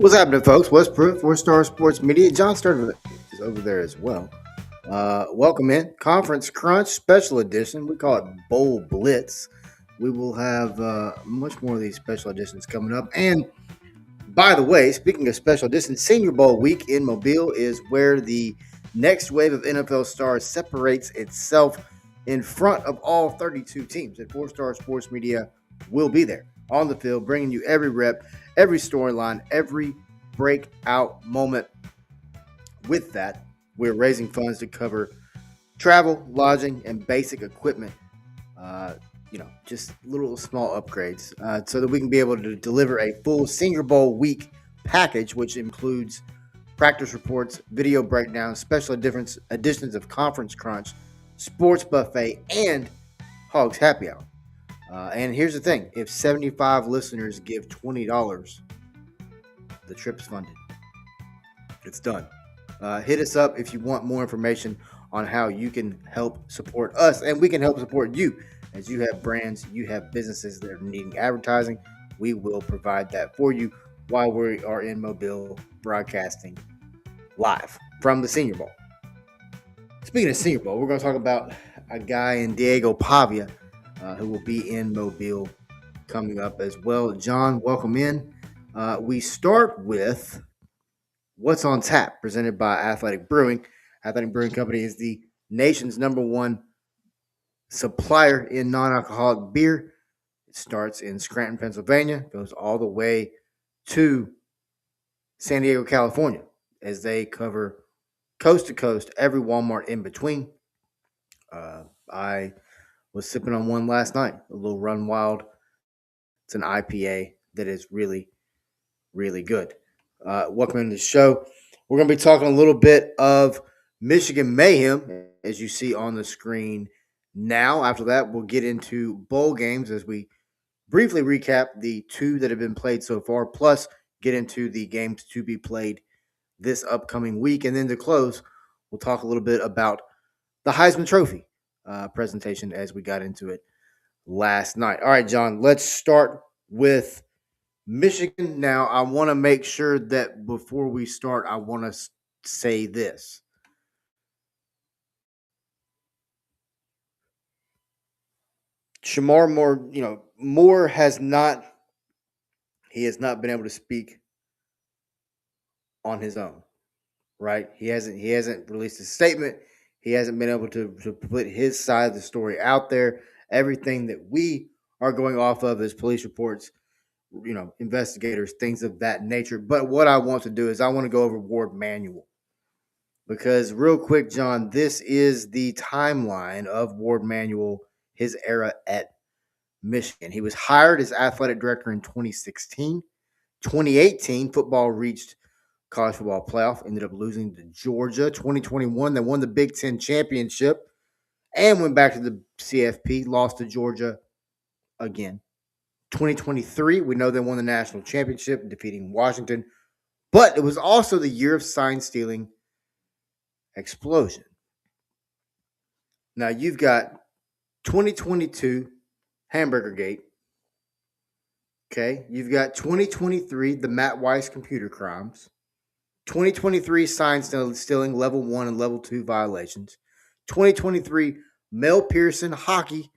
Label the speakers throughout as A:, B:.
A: What's happening, folks? What's Proof? Four Star Sports Media. John Sturtevant is over there as well. Welcome in. Conference Crunch Special Edition. We call it Bowl Blitz. We will have much more of these special editions coming up. And by the way, speaking of special editions, Senior Bowl week in Mobile is where the next wave of NFL stars separates itself in front of all 32 teams. And Four Star Sports Media will be there on the field, bringing you every rep, every storyline, every breakout moment. With that, we're raising funds to cover travel, lodging, and basic equipment. Just little small upgrades so that we can be able to deliver a full Senior Bowl week package, which includes practice reports, video breakdowns, special editions of Conference Crunch, Sports Buffet, and Hogs Happy Hour. And here's the thing: if 75 listeners give $20, the trip's funded. It's done. Hit us up if you want more information on how you can help support us, and we can help support you. As you have brands, you have businesses that are needing advertising, we will provide that for you while we are in Mobile broadcasting live from the Senior Bowl. Speaking of Senior Bowl, we're going to talk about a guy in Diego Pavia who will be in Mobile coming up as well. John, welcome in. We start with What's on Tap, presented by Athletic Brewing. Athletic Brewing Company is the nation's number one supplier in non-alcoholic beer. It starts in Scranton, Pennsylvania, goes all the way to San Diego, California, as they cover coast to coast, every Walmart in between. I was sipping on one last night, a little Run Wild. It's an IPA that is really, really good. Welcome into the show. We're going to be talking a little bit of Michigan Mayhem, as you see on the screen now. After that, we'll get into bowl games as we briefly recap the two that have been played so far, plus get into the games to be played this upcoming week. And then to close, we'll talk a little bit about the Heisman Trophy presentation as we got into it last night. All right, John, let's start with Michigan. Now, I want to make sure that before we start, I want to say this. Shamar Moore has not been able to speak on his own, right? He hasn't released a statement. He hasn't been able to put his side of the story out there. Everything that we are going off of is police reports, investigators, things of that nature. But what I want to do is I want to go over Ward Manuel. Because real quick, John, this is the timeline of Ward Manuel, his era at Michigan. He was hired as athletic director in 2016. 2018, football reached college football playoff, ended up losing to Georgia. 2021, they won the Big Ten championship and went back to the CFP, lost to Georgia again. 2023, we know they won the national championship, defeating Washington. But it was also the year of sign stealing explosion. Now you've got 2022 Hamburger Gate. Okay, you've got 2023 the Matt Weiss computer crimes. 2023 sign stealing level 1 and level 2 violations. 2023 Mel Pearson hockey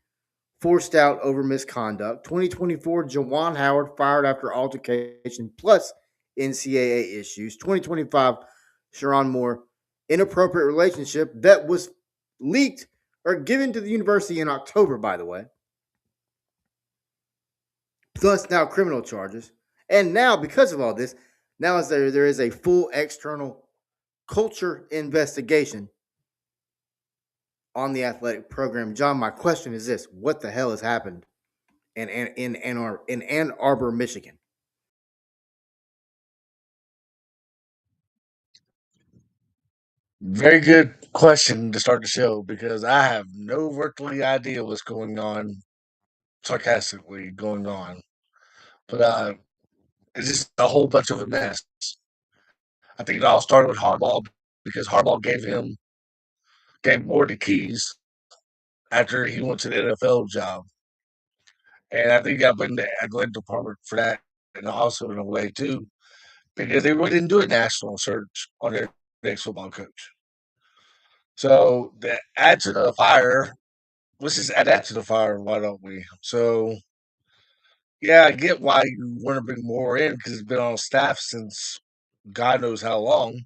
A: forced out over misconduct. 2024 Jawan Howard fired after altercation plus NCAA issues. 2025 Sharon Moore inappropriate relationship that was leaked or given to the university in October, by the way. Plus now criminal charges. And now, because of all this, now there is a full external culture investigation on the athletic program. John, my question is this: what the hell has happened in Ann Arbor, Michigan?
B: Very good question to start the show because I have no earthly idea what's going on, sarcastically going on. But it's just a whole bunch of a mess. I think it all started with Harbaugh because Harbaugh gave more the keys after he went to the NFL job. And I think I blame the athletic department for that and also in a way too. because they really didn't do a national search on their next football coach. So to add to the fire, let's just add that to the fire, why don't we? So yeah, I get why you want to bring more in because it's been on staff since God knows how long.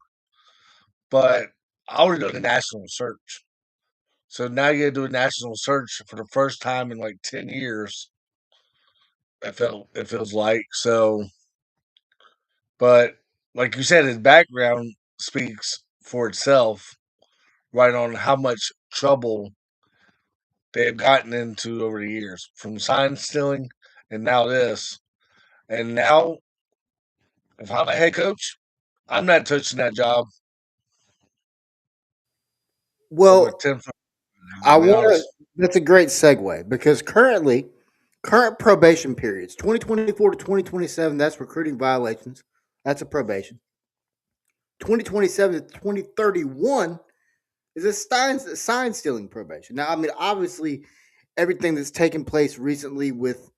B: But I already done a national search. So now you gotta do a national search for the first time in like 10 years. It feels like so. But like you said, his background speaks for itself, right on how much trouble they've gotten into over the years, from sign stealing and now this. And now, if I'm a head coach, I'm not touching that job with a
A: Well,
B: 10 foot.
A: I
B: I'll be
A: want to.
B: honest.
A: That's a great segue because current probation periods 2024 to 2027. That's recruiting violations. That's a probation. 2027 to 2031 is a sign stealing probation. Now, I mean, obviously, everything that's taken place recently with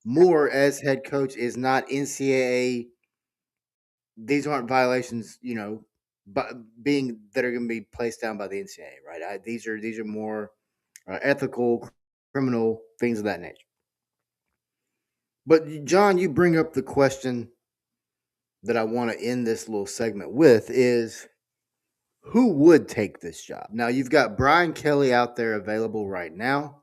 A: Moore as head coach is not NCAA. These aren't violations, but being that are going to be placed down by the NCAA, right? These are more ethical, criminal things of that nature. But John, you bring up the question that I want to end this little segment with is who would take this job? Now you've got Brian Kelly out there available right now.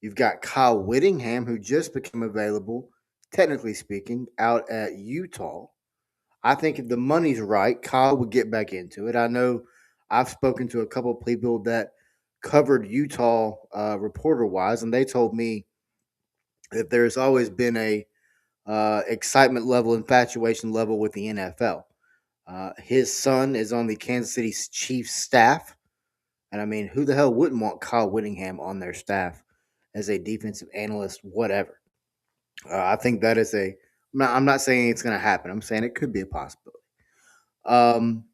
A: You've got Kyle Whittingham, who just became available, technically speaking, out at Utah. I think if the money's right, Kyle would get back into it. I know I've spoken to a couple of people that covered Utah reporter wise, and they told me that there's always been a excitement level, infatuation level with the NFL. His son is on the Kansas City Chiefs staff, and I mean, who the hell wouldn't want Kyle Whittingham on their staff as a defensive analyst, whatever? I think that is a. I'm not saying it's going to happen. I'm saying it could be a possibility. Um,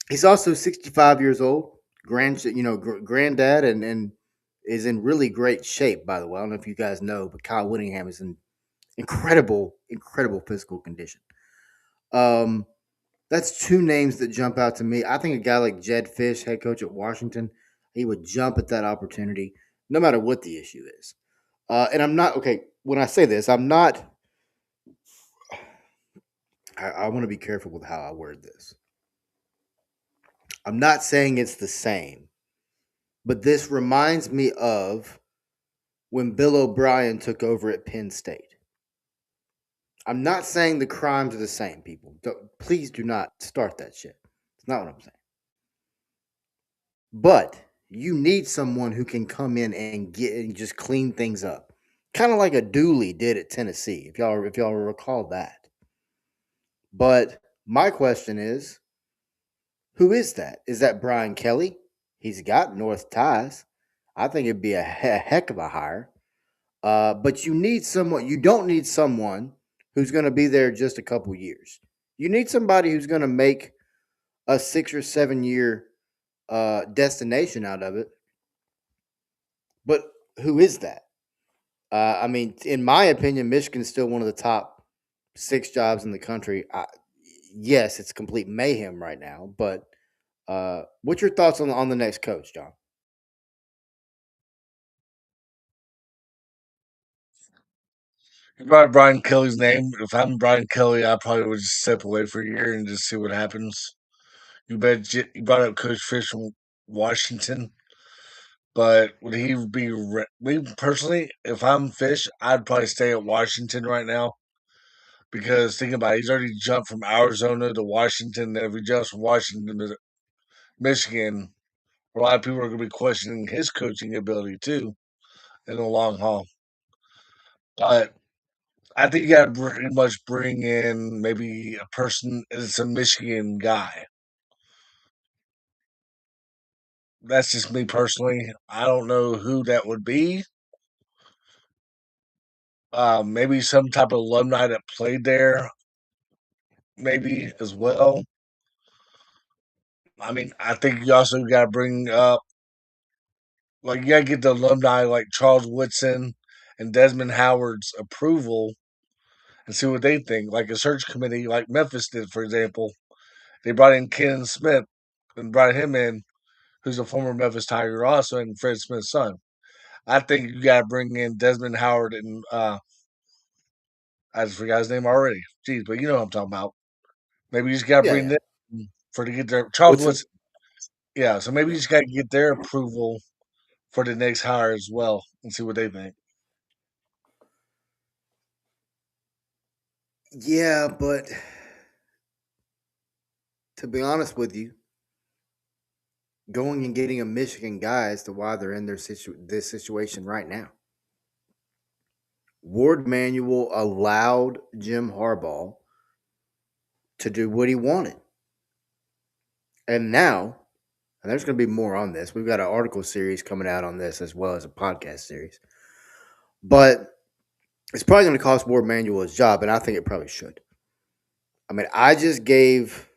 A: he's also 65 years old, granddad, and is in really great shape. By the way, I don't know if you guys know, but Kyle Whittingham is in incredible physical condition. Um, that's two names that jump out to me. I think a guy like Jed Fish, head coach at Washington, he would jump at that opportunity, no matter what the issue is. And I'm not okay. When I say this, I'm not. I want to be careful with how I word this. I'm not saying it's the same, but this reminds me of when Bill O'Brien took over at Penn State. I'm not saying the crimes are the same, people. Please do not start that shit. It's not what I'm saying. But you need someone who can come in and get and just clean things up. Kind of like a Dooley did at Tennessee, if y'all recall that. But my question is, who is that? Is that Brian Kelly? He's got North ties. I think it'd be a heck of a hire. But you need someone. You don't need someone who's going to be there just a couple years. You need somebody who's going to make a 6 or 7 year destination out of it. But who is that? I mean, in my opinion, Michigan's still one of the top 6 jobs in the country. Yes, it's complete mayhem right now. But what's your thoughts on the next coach, John?
B: You brought up Brian Kelly's name. If I'm Brian Kelly, I probably would just step away for a year and just see what happens. You brought up Coach Fish from Washington, but would he be me personally? If I'm Fish, I'd probably stay at Washington right now because think about it, he's already jumped from Arizona to Washington. And if he jumps from Washington to Michigan, a lot of people are going to be questioning his coaching ability too in the long haul. But I think you got to pretty much bring in maybe a person that's a Michigan guy. That's just me personally. I don't know who that would be. Maybe some type of alumni that played there, maybe as well. I mean, I think you also got to bring up, like, you got to get the alumni like Charles Woodson and Desmond Howard's approval and see what they think. Like a search committee, like Memphis did, for example. They brought in Ken Smith and brought him in, who's a former Memphis Tiger also, and Fred Smith's son. I think you got to bring in Desmond Howard and I just forgot his name already. Jeez, but you know what I'm talking about. Maybe you just got to
A: Yeah,
B: bring
A: yeah.
B: them for to get their Charles
A: What's
B: Woodson. Yeah, so maybe you just got to get their approval for the next hire as well and see what they think.
A: yeah, but to be honest with you, going and getting a Michigan guy as to why they're in this situation right now. Ward Manuel allowed Jim Harbaugh to do what he wanted. And now, and there's going to be more on this. We've got an article series coming out on this as well as a podcast series. But it's probably going to cost Ward Manuel his job, and I think it probably should. I mean, I just gave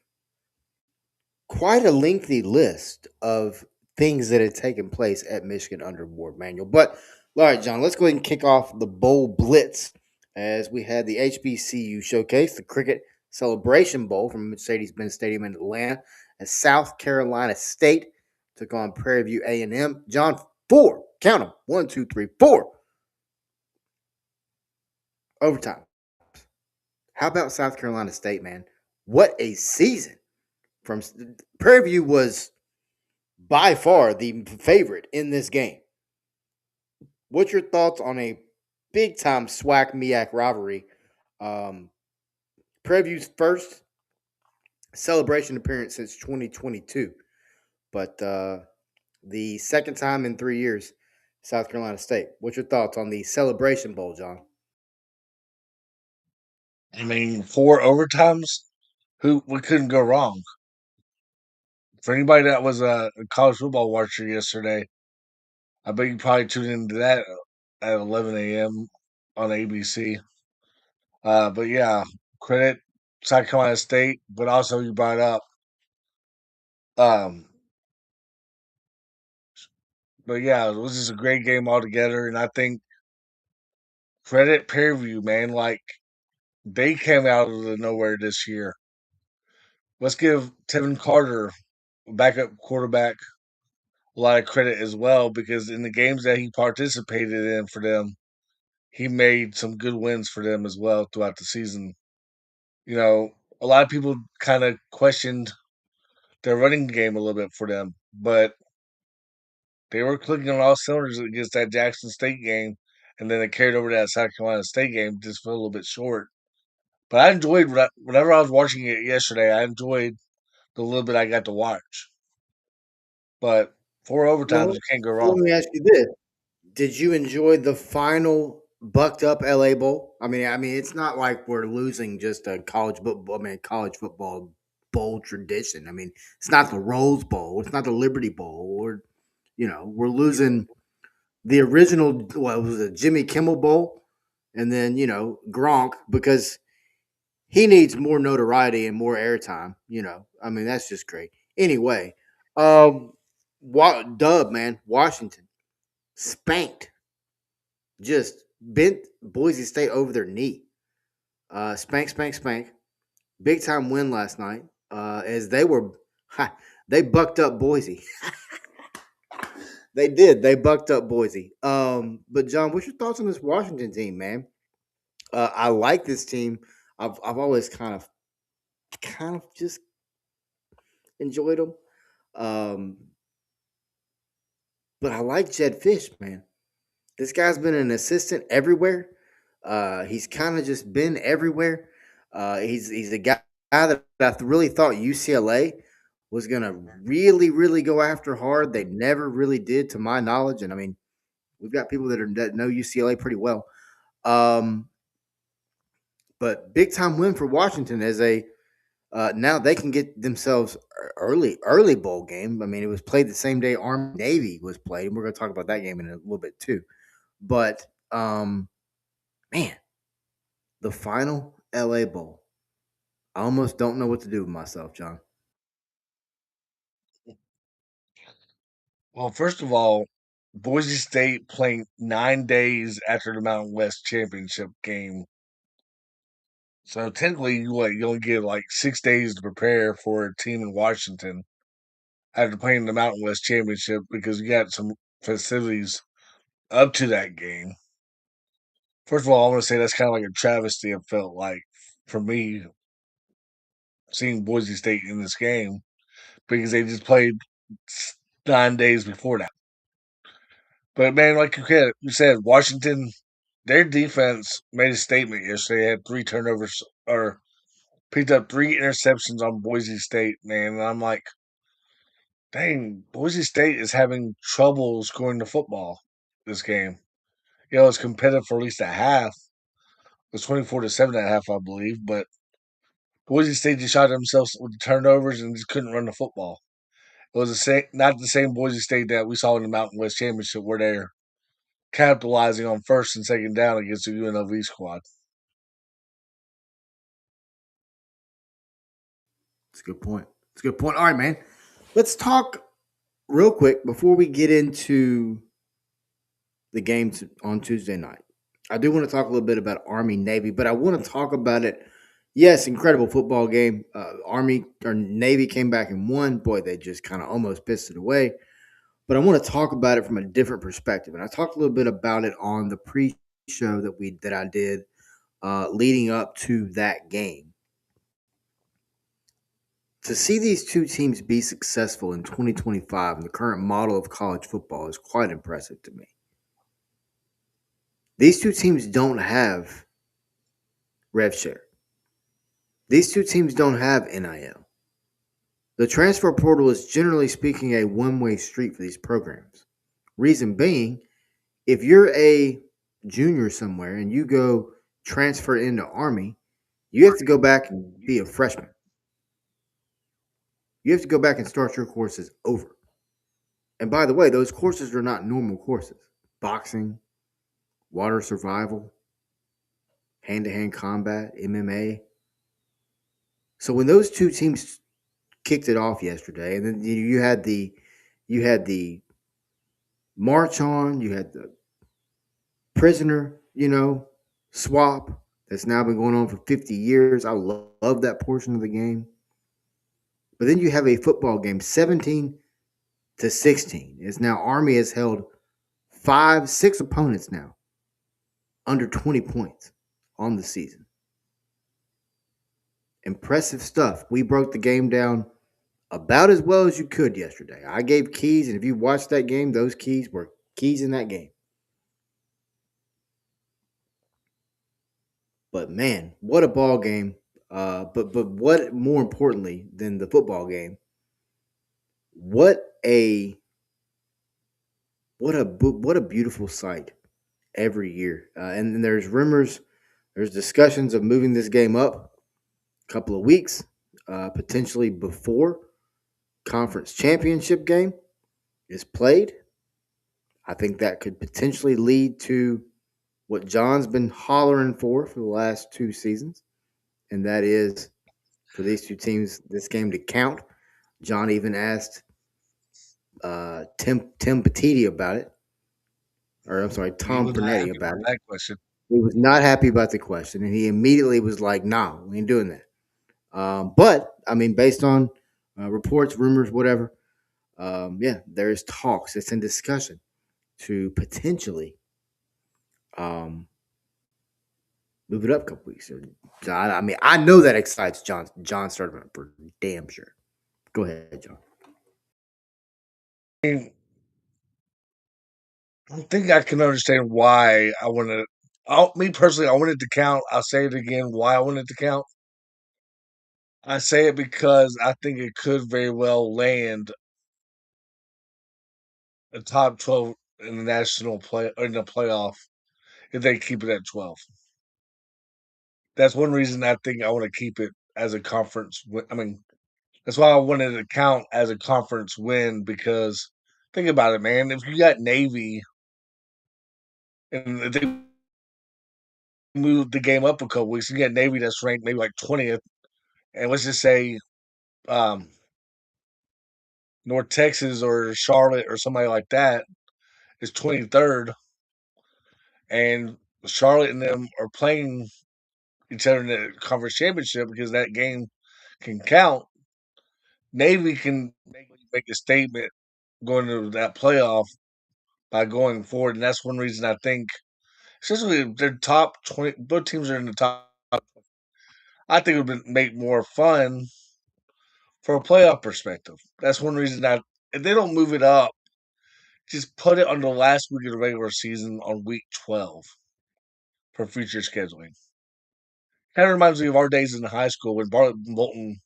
A: quite a lengthy list of things that had taken place at Michigan under Ward Manuel. But all right, John, let's go ahead and kick off the Bowl Blitz as we had the HBCU showcase, the Cricket Celebration Bowl from Mercedes-Benz Stadium in Atlanta, as South Carolina State took on Prairie View A&M. John, four, count them, 1, 2, 3, 4 overtime. How about South Carolina State, man? What a season! From Prairie View was by far the favorite in this game. What's your thoughts on a big time SWAC MEAC rivalry? Um, Prairie View's first celebration appearance since 2022, but the second time in 3 years, South Carolina State. What's your thoughts on the Celebration Bowl, John?
B: I mean, 4 overtimes, who we couldn't go wrong. For anybody that was a college football watcher yesterday, I bet you probably tuned into that at 11 a.m. on ABC. But yeah, credit South Carolina State, but also you brought up. Um, but yeah, it was just a great game altogether, and I think credit Prairie View, man. Like they came out of the nowhere this year. Let's give Tevin Carter, backup quarterback, a lot of credit as well because in the games that he participated in for them, he made some good wins for them as well throughout the season. You know, a lot of people kind of questioned their running game a little bit for them, but they were clicking on all cylinders against that Jackson State game, and then it carried over to that South Carolina State game, just fell a little bit short. But I enjoyed whenever I was watching it yesterday. I enjoyed the little bit I got to watch. But 4 overtimes,
A: Well,
B: you can't go
A: let
B: wrong.
A: me ask you this: did you enjoy the final bucked up LA Bowl? I mean, it's not like we're losing just a college football. I mean, college football bowl tradition. I mean, it's not the Rose Bowl. It's not the Liberty Bowl. We're losing the original. What was it, Jimmy Kimmel Bowl? And then Gronk because he needs more notoriety and more airtime. I mean, that's just great. Anyway, Dub man, Washington spanked, just bent Boise State over their knee. Spank, spank, spank. Big time win last night. As they bucked up Boise. They did. They bucked up Boise. But John, what's your thoughts on this Washington team, man? I like this team. I've always kind of just enjoyed them. Um, but I like Jed Fish, man. This guy's been an assistant everywhere. He's kind of just been everywhere. He's the guy that I really thought UCLA was gonna really really go after hard. They never really did, to my knowledge. And I mean, we've got people that know UCLA pretty well. Um, but big time win for Washington as a now they can get themselves early bowl game. I mean, it was played the same day Army Navy was played, and we're going to talk about that game in a little bit too. But man, the final LA Bowl. I almost don't know what to do with myself, John.
B: Well, first of all, Boise State playing 9 days after the Mountain West championship game. So technically, you only get like 6 days to prepare for a team in Washington after playing the Mountain West Championship because you got some festivities up to that game. First of all, I want to say that's kind of like a travesty. It felt like for me seeing Boise State in this game because they just played 9 days before that. But man, like you said, Washington, their defense made a statement yesterday. They had 3 turnovers or picked up 3 interceptions on Boise State, man. And I'm like, dang, Boise State is having trouble scoring the football this game. It's competitive for at least a half. It was 24-7 at half, I believe. But Boise State just shot themselves with the turnovers and just couldn't run the football. It was not the same Boise State that we saw in the Mountain West Championship where they're capitalizing on first and second down against the UNLV squad.
A: It's a good point. It's a good point. All right, man. Let's talk real quick before we get into the games on Tuesday night. I do want to talk a little bit about Army Navy, but I want to talk about it. Yes, incredible football game. Army or Navy came back and won. Boy, they just kind of almost pissed it away. But I want to talk about it from a different perspective, and I talked a little bit about it on the pre-show that I did leading up to that game. To see these two teams be successful in 2025 in the current model of college football is quite impressive to me. These two teams don't have rev share. These two teams don't have NIL. The transfer portal is generally speaking a one-way street for these programs. Reason being, if you're a junior somewhere and you go transfer into Army, you have to go back and be a freshman. You have to go back and start your courses over. And by the way, those courses are not normal courses. Boxing, water survival, hand-to-hand combat, MMA. So when those two teams kicked it off yesterday, and then you had the march on, you had the prisoner, swap that's now been going on for 50 years. I love that portion of the game. But then you have a football game, 17-16. It's now Army has held 6 opponents now under 20 points on the season. Impressive stuff. We broke the game down about as well as you could yesterday. I gave keys, and if you watched that game, those keys were keys in that game. But man, what a ball game! But what more importantly than the football game? What a beautiful sight every year. And there's rumors, there's discussions of moving this game up a couple of weeks, potentially before conference championship game is played. I think that could potentially lead to what John's been hollering for the last 2 seasons, and that is for these two teams, this game to count. John even asked Tim Petiti about it, or I'm sorry,
B: He
A: Tom
B: was not
A: Pernetti
B: happy
A: about
B: about
A: it.
B: that question.
A: He was not happy about the question, and he immediately was like, "Nah, we ain't doing that." But I mean, based on reports, rumors, whatever, yeah, there is talks. It's in discussion to potentially um, move it up a couple weeks. So, John, I mean, I know that excites John Sturdivant for damn sure. Go ahead, John.
B: I mean, I think I can understand why I wanted. Me personally, I wanted to count. I'll say it again. Why I wanted to count. I say it because I think it could very well land a top 12 in the national play in the playoff if they keep it at 12. That's one reason I think I want to keep it as a conference. I mean, that's why I wanted to count as a conference win because think about it, man. If you got Navy and if they moved the game up a couple weeks, you got Navy that's ranked maybe like 20th, and let's just say um, North Texas or Charlotte or somebody like that is 23rd, and Charlotte and them are playing each other in the conference championship because that game can count. Navy can make a statement going to that playoff by going forward, and that's one reason I think, especially if they're top 20, both teams are in the top. I think it would make more fun for a playoff perspective. That's one reason that if they don't move it up, just put it on the last week of the regular season on week 12 for future scheduling. Kind of reminds me of our days in high school when Bolton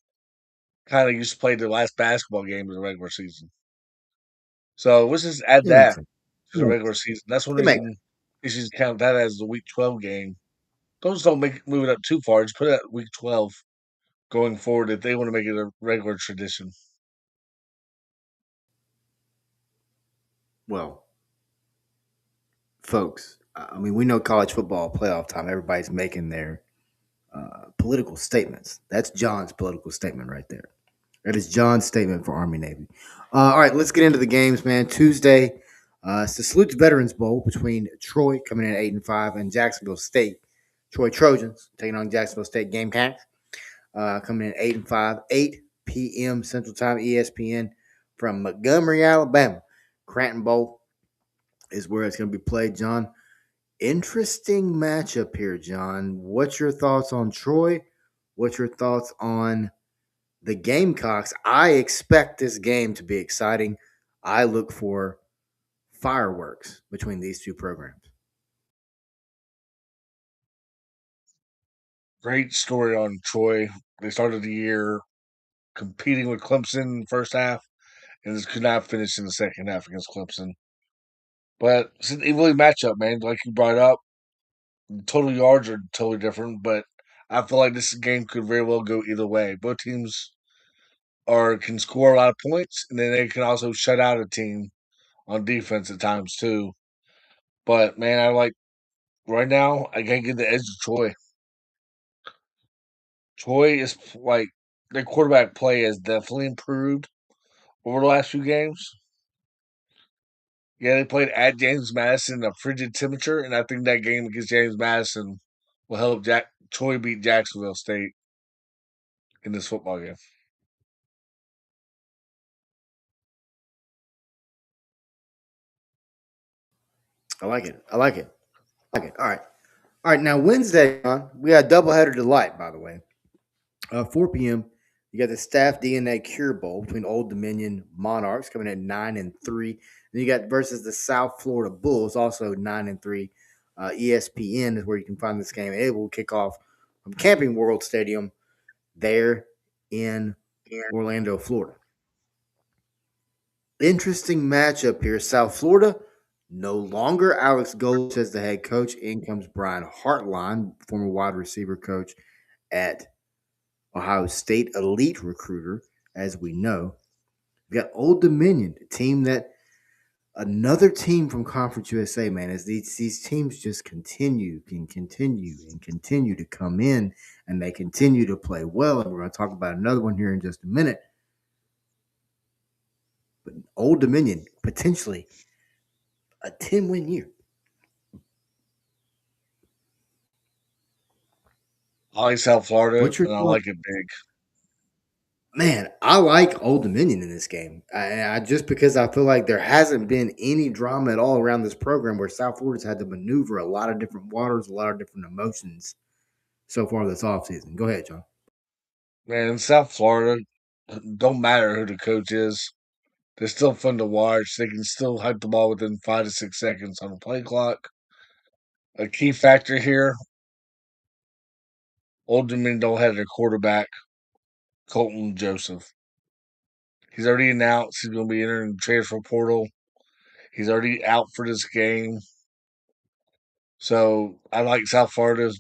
B: kind of used to play the last basketball game of the regular season. So let's just add
A: It makes
B: that
A: sense.
B: to the regular season. That's one
A: It makes
B: reason you should count that as the week 12 game. Don't move it up too far. Just put it at week 12 going forward if they want to make it a regular tradition.
A: Well, folks, I mean, we know college football playoff time. Everybody's making their political statements. That's John's political statement right there. That is John's statement for Army Navy. All right, let's get into the games, man. Tuesday, it's the Salutes Veterans Bowl between Troy coming in at 8-5 and Jacksonville State. Troy Trojans taking on Jacksonville State Gamecocks, coming in at 8-5, 8 p.m. Central Time, ESPN from Montgomery, Alabama. Cranton Bowl is where it's going to be played, John. Interesting matchup here, John. What's your thoughts on Troy? What's your thoughts on the Gamecocks? I expect this game to be exciting. I look for fireworks between these two programs.
B: Great story on Troy. They started the year competing with Clemson in the first half and just could not finish in the second half against Clemson. But it's an evenly matchup, man. Like you brought up, total yards are totally different, but I feel like this game could very well go either way. Both teams are can score a lot of points, and then they can also shut out a team on defense at times too. But man, I like right now. I can't get the edge of Troy. Troy is like their quarterback play has definitely improved over the last few games. Yeah, they played at James Madison in a frigid temperature, and I think that game against James Madison will help Troy beat Jacksonville State in this football game.
A: I like it. I like it. I like it. All right. All right. Now, Wednesday, we got a doubleheader delight, by the way. 4 p.m. You got the Staff DNA Cure Bowl between Old Dominion Monarchs coming at 9-3. Then you got versus the South Florida Bulls, also 9-3. ESPN is where you can find this game. It will kick off from Camping World Stadium there in Orlando, Florida. Interesting matchup here. South Florida, no longer Alex Gold as the head coach. In comes Brian Hartline, former wide receiver coach at Ohio State, elite recruiter, as we know. We got Old Dominion, a team that another team from Conference USA, man, as these teams just continue to come in and they continue to play well. And we're going to talk about another one here in just a minute. But Old Dominion, potentially a 10-win year.
B: I like South Florida,
A: What's your
B: and I
A: thought?
B: like it big.
A: Man, I like Old Dominion in this game. I just because I feel like there hasn't been any drama at all around this program where South Florida's had to maneuver a lot of different waters, a lot of different emotions so far this offseason. Go ahead, John.
B: Man, South Florida, don't matter who the coach is. They're still fun to watch. They can still hype the ball within 5 to 6 seconds on the play clock. A key factor here, Old Dominion don't have their quarterback, Colton Joseph. He's already announced he's going to be entering the transfer portal. He's already out for this game. So I like South Florida.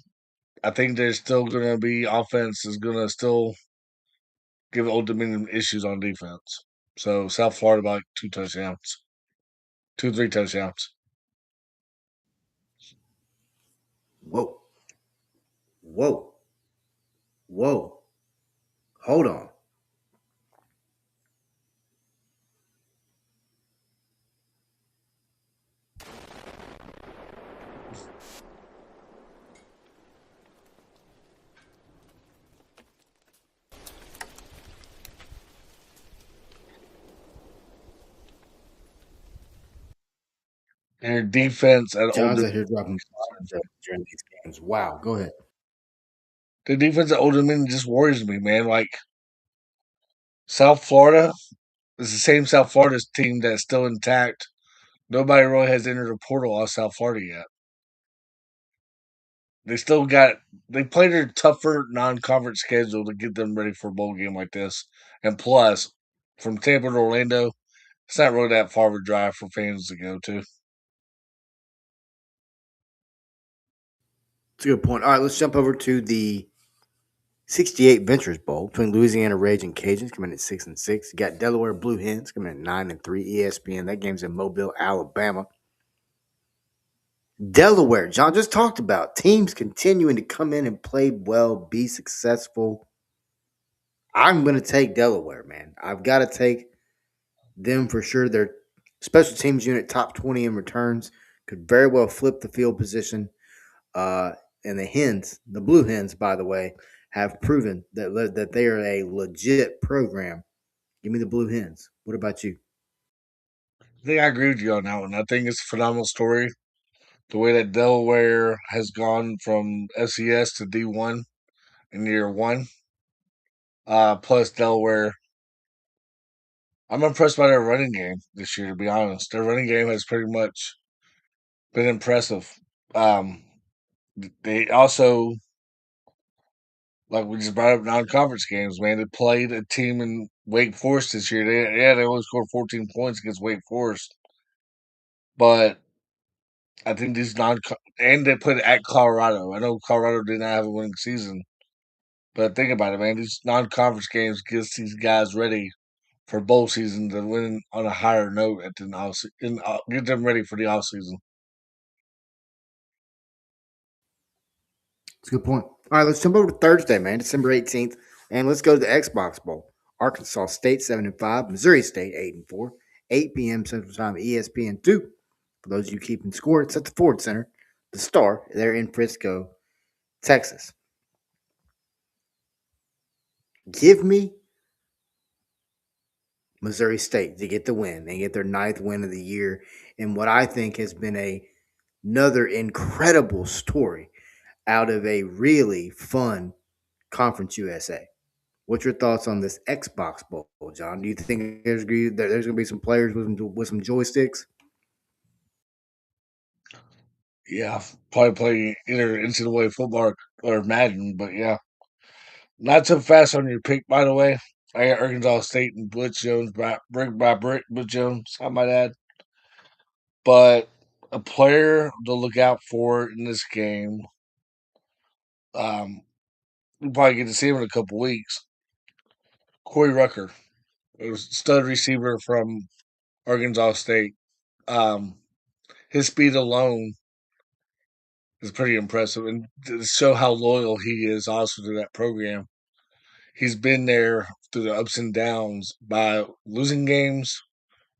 B: I think there's still going to be offense is going to still give Old Dominion issues on defense. So South Florida by like 2 touchdowns, 2, 3 touchdowns.
A: Whoa, whoa, whoa. Hold on.
B: And your defense at Old
A: John's out here dropping bombs during these games. Wow, go ahead.
B: the defense at Old Dominion just worries me, man. Like South Florida is the same South Florida team that's still intact. Nobody really has entered the portal out South Florida yet. They still got they played a tougher non-conference schedule to get them ready for a bowl game like this. And plus, from Tampa to Orlando, it's not really that far of a drive for fans to go to.
A: That's a good point. All right, let's jump over to the 68 Ventures Bowl between Louisiana Rage and Cajuns coming in at 6-6. You got Delaware Blue Hens coming in at 9-3. ESPN. That game's in Mobile, Alabama. Delaware, John just talked about teams continuing to come in and play well, be successful. I'm going to take Delaware, man. I've got to take them for sure. Their special teams unit, top 20 in returns, could very well flip the field position. Uh, and the Hens, the Blue Hens, by the way, have proven that they are a legit program. Give me the Blue Hens. What about you?
B: I think I agree with you on that one. I think it's a phenomenal story. The way that Delaware has gone from FCS to D1 in year one. Plus Delaware, I'm impressed by their running game this year. To be honest, their running game has pretty much been impressive. Um, they also, like we just brought up, non-conference games. Man, they played a team in Wake Forest this year. They only scored 14 points against Wake Forest, but I think these non and they played at Colorado. I know Colorado did not have a winning season, but think about it, man. These non-conference games gets these guys ready for bowl season to win on a higher note at the get them ready for the off season.
A: That's a good point. All right, let's jump over to Thursday, man, December 18th, and let's go to the Xbox Bowl. Arkansas State 7-5, Missouri State 8-4, 8 p.m. Central Time, ESPN 2. For those of you keeping score, it's at the Ford Center, the Star. They're in Frisco, Texas. Give me Missouri State to get the win. They get their ninth win of the year in what I think has been another incredible story out of a really fun Conference USA. What's your thoughts on this Xbox Bowl, John? Do you think there's going to be some players with some joysticks?
B: Yeah, probably play either NCAA football or Madden, but yeah, not so fast on your pick. By the way, I got Arkansas State and Blitz Jones, brick by brick. Blitz Jones, I might add, but a player to look out for in this game. Um, we'll probably get to see him in a couple weeks. Corey Rucker, a stud receiver from Arkansas State. Um, his speed alone is pretty impressive, and to show how loyal he is also to that program. He's been there through the ups and downs by losing games,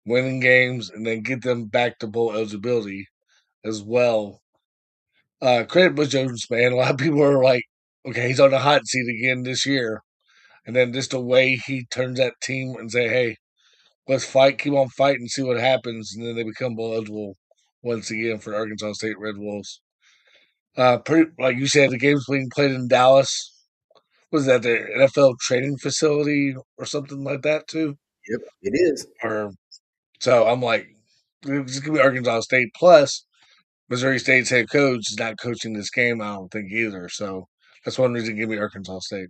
B: winning games, and then get them back to bowl eligibility as well. Credit Bush Jones, man. A lot of people are like, okay, he's on the hot seat again this year. And then just the way he turns that team and say, hey, let's fight, keep on fighting, see what happens. And then they become bowl eligible once again for Arkansas State Red Wolves. Pretty like you said, the game's being played in Dallas. Was that the NFL training facility or something like that too?
A: Yep, it is.
B: Or so I'm like, it's gonna be Arkansas State plus Missouri State's head coach is not coaching this game. I don't think either. So that's one reason to give me Arkansas State.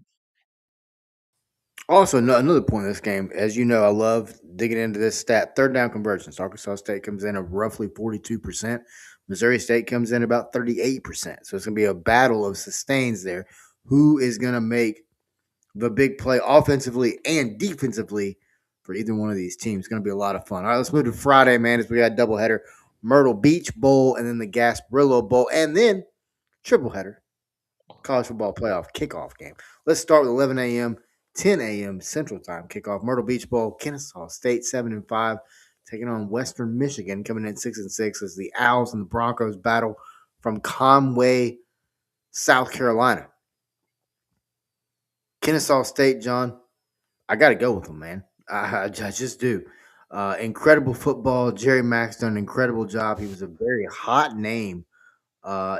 A: Also, another point in this game, as you know, I love digging into this stat. Third down conversions. Arkansas State comes in at roughly 42%. Missouri State comes in about 38%. So it's going to be a battle of sustains there. Who is going to make the big play offensively and defensively for either one of these teams? It's going to be a lot of fun. All right, let's move to Friday, man, as we got a doubleheader. Myrtle Beach Bowl and then the Gasparillo Bowl and then triple header college football playoff kickoff game. Let's start with 11 a.m., 10 a.m. Central Time kickoff. Myrtle Beach Bowl, Kennesaw State 7-5, taking on Western Michigan, coming in 6-6 as the Owls and the Broncos battle from Conway, South Carolina. Kennesaw State, John, I got to go with them, man. I just do. Incredible football. Jerry Mack's done an incredible job. He was a very hot name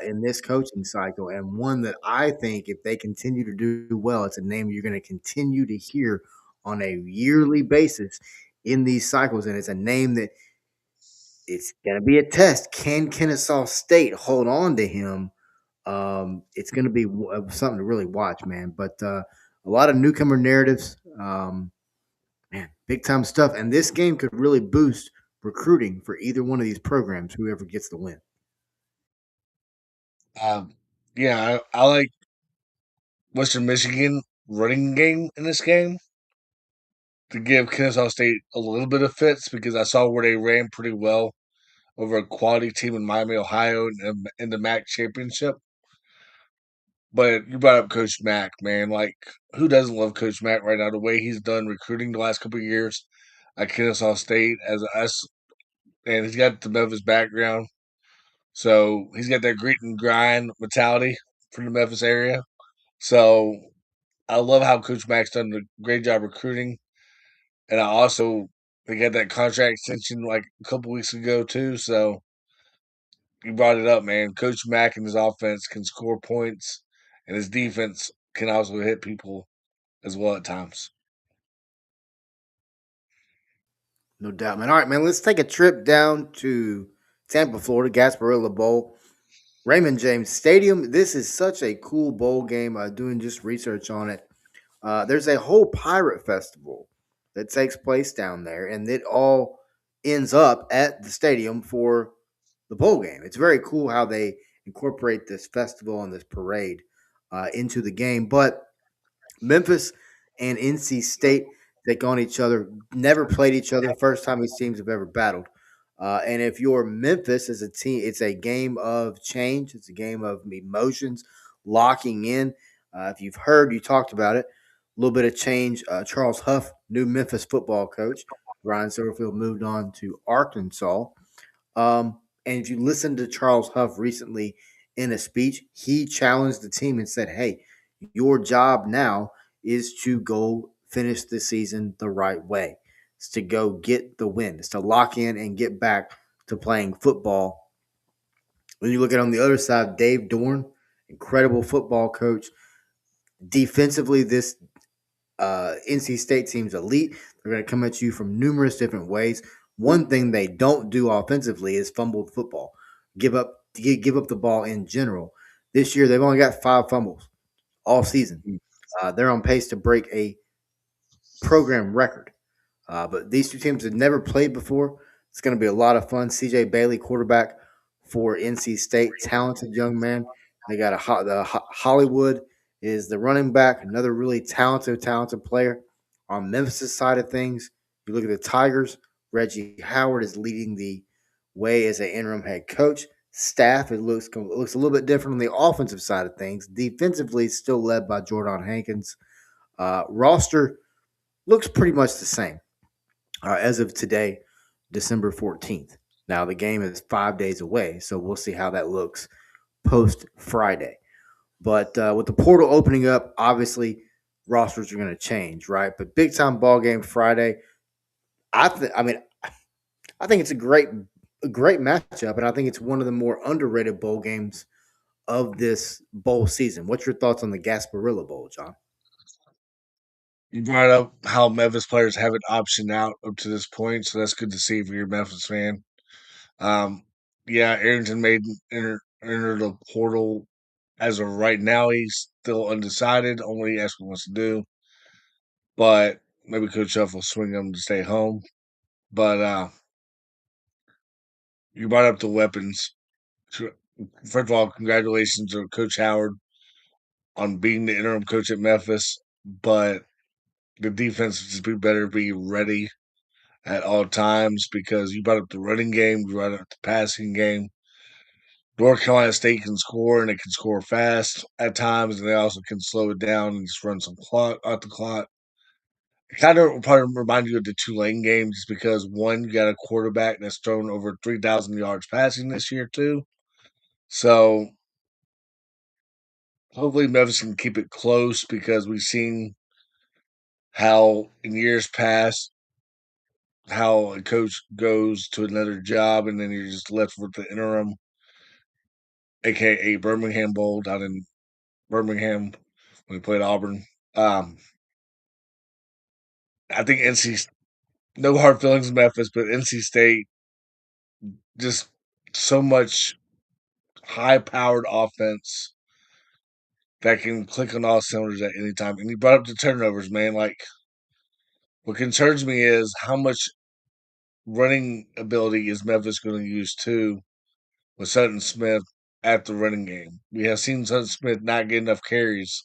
A: in this coaching cycle, and one that I think if they continue to do well, it's a name you're going to continue to hear on a yearly basis in these cycles, and it's a name that it's going to be a test. Can Kennesaw State hold on to him? It's going to be something to really watch, man. But a lot of newcomer narratives, man, big time stuff, and this game could really boost recruiting for either one of these programs, whoever gets the win.
B: Um, yeah, I like Western Michigan running game in this game to give Kennesaw State a little bit of fits because I saw where they ran pretty well over a quality team in Miami, Ohio in the MAC championship. But you brought up Coach Mack, man. Like, who doesn't love Coach Mack right now? The way he's done recruiting the last couple of years at Kennesaw State as us, and he's got the Memphis background, so he's got that grit and grind mentality from the Memphis area. So I love how Coach Mack's done a great job recruiting, and I also they got that contract extension like a couple weeks ago too. So you brought it up, man. Coach Mack and his offense can score points, and his defense can also hit people as well at times.
A: No doubt, man. All right, man. Let's take a trip down to Tampa, Florida, Gasparilla Bowl, Raymond James Stadium. This is such a cool bowl game. Doing just research on it. There's a whole pirate festival that takes place down there, and it all ends up at the stadium for the bowl game. It's very cool how they incorporate this festival and this parade into the game. But Memphis and NC State take on each other. Never played each other. First time these teams have ever battled. And if you're Memphis as a team, it's a game of change. It's a game of emotions, locking in. If you've heard, you talked about it. A little bit of change. Charles Huff, new Memphis football coach. Ryan Silverfield moved on to Arkansas. And if you listen to Charles Huff recently in a speech, he challenged the team and said, "Hey, your job now is to go finish the season the right way. It's to go get the win. It's to lock in and get back to playing football." When you look at on the other side, Dave Dorn, incredible football coach. Defensively, this NC State team's elite. They're going to come at you from numerous different ways. One thing they don't do offensively is fumble the football, give up the ball in general. This year, they've only got 5 fumbles all season. They're on pace to break a program record. But these two teams have never played before. It's going to be a lot of fun. CJ Bailey, quarterback for NC State, talented young man. They got Hollywood is the running back, another really talented player. On Memphis' side of things, you look at the Tigers. Reggie Howard is leading the way as an interim head coach. Staff it looks a little bit different on the offensive side of things. Defensively, still led by Jordan Hankins. Roster looks pretty much the same as of today, December 14th. Now, the game is 5 days away, so we'll see how that looks post Friday. But with the portal opening up, obviously rosters are going to change, right? But big time ball game Friday. I mean, I think it's a great matchup, and I think it's one of the more underrated bowl games of this bowl season. What's your thoughts on the Gasparilla Bowl, John?
B: You brought up how Memphis players haven't optioned out up to this point, so that's good to see if you're a Memphis fan. Um, yeah, Arrington made enter the portal as of right now. He's still undecided on what he actually wants to do, but maybe Coach Huff will swing him to stay home. But you brought up the weapons. So, first of all, congratulations to Coach Howard on being the interim coach at Memphis, but the defense just be better be ready at all times because you brought up the running game, you brought up the passing game. North Carolina State can score and it can score fast at times, and they also can slow it down and just run some clock out the clock. It kind of probably remind you of the Tulane game just because one, you got a quarterback that's thrown over 3,000 yards passing this year too. So hopefully Memphis can keep it close because we've seen how in years past how a coach goes to another job and then you're just left with the interim, aka Birmingham Bowl down in Birmingham when we played Auburn. Um, I think NC, no hard feelings in Memphis, but NC State just so much high powered offense that can click on all cylinders at any time. And you brought up the turnovers, man. Like, what concerns me is how much running ability is Memphis going to use too with Sutton Smith at the running game. We have seen Sutton Smith not get enough carries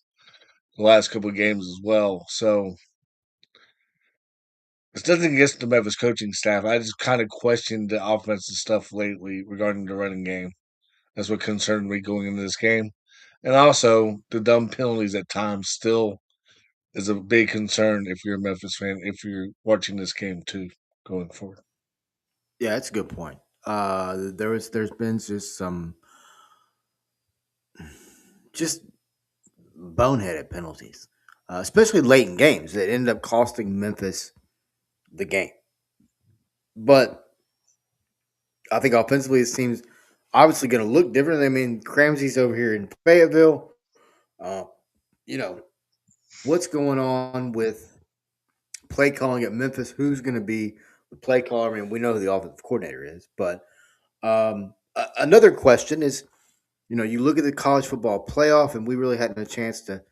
B: the last couple of games as well. So it's nothing against the Memphis coaching staff. I just kind of questioned the offensive stuff lately regarding the running game. That's what concerned me going into this game. And also the dumb penalties at times still is a big concern if you're a Memphis fan, if you're watching this game too, going forward.
A: Yeah, that's a good point. There's been just some just boneheaded penalties, especially late in games that ended up costing Memphis the game. But I think offensively, it seems obviously going to look different. I mean, Ramsey's over here in Fayetteville. Uh, you know, what's going on with play calling at Memphis? Who's going to be the play caller? I mean, we know who the offensive coordinator is, but another question is, you look at the college football playoff, and we really hadn't a chance to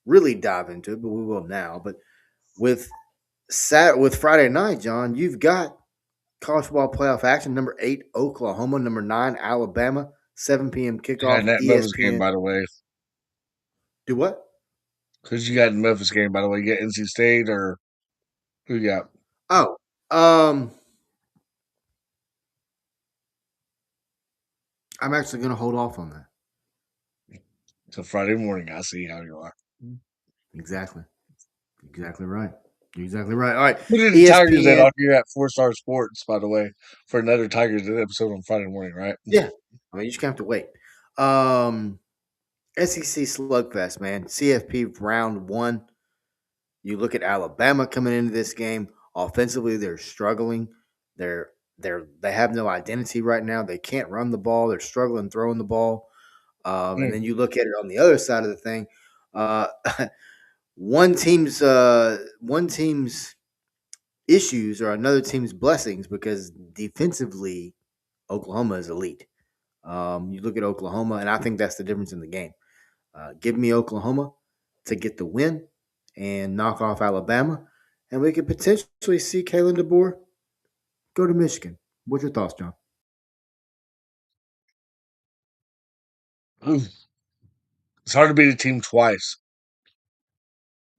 A: really dive into it, but we will now. But with with Friday night, John, you've got college football playoff action. Number 8, Oklahoma. Number 9, Alabama. 7 p.m.
B: You got
A: kickoff.
B: that Memphis game,
A: ESPN.
B: by the way.
A: Do what?
B: Because you got the Memphis game, by the way. You got NC State or who you got?
A: Oh, um, I'm actually going to hold off on that.
B: So Friday morning, I see how you are.
A: Exactly. Exactly right. You're exactly right. All right.
B: Who did the Tigers that
A: ESPN.
B: off here at 4 Star Sports, by the way, for another Tigers episode on Friday morning, right?
A: Yeah. I mean, you just have to wait. SEC slugfest, man. CFP round 1. You look at Alabama coming into this game. Offensively, they're struggling. They have no identity right now. They can't run the ball. They're struggling throwing the ball. And
B: Mm.
A: then you look at it on the other side of the thing. Uh, one team's issues are another team's blessings because defensively, Oklahoma is elite. You look at Oklahoma, and I think that's the difference in the game. Give me Oklahoma to get the win and knock off Alabama, and we could potentially see Kalen DeBoer go to Michigan. What's your thoughts, John?
B: Ooh, it's hard to beat a team twice.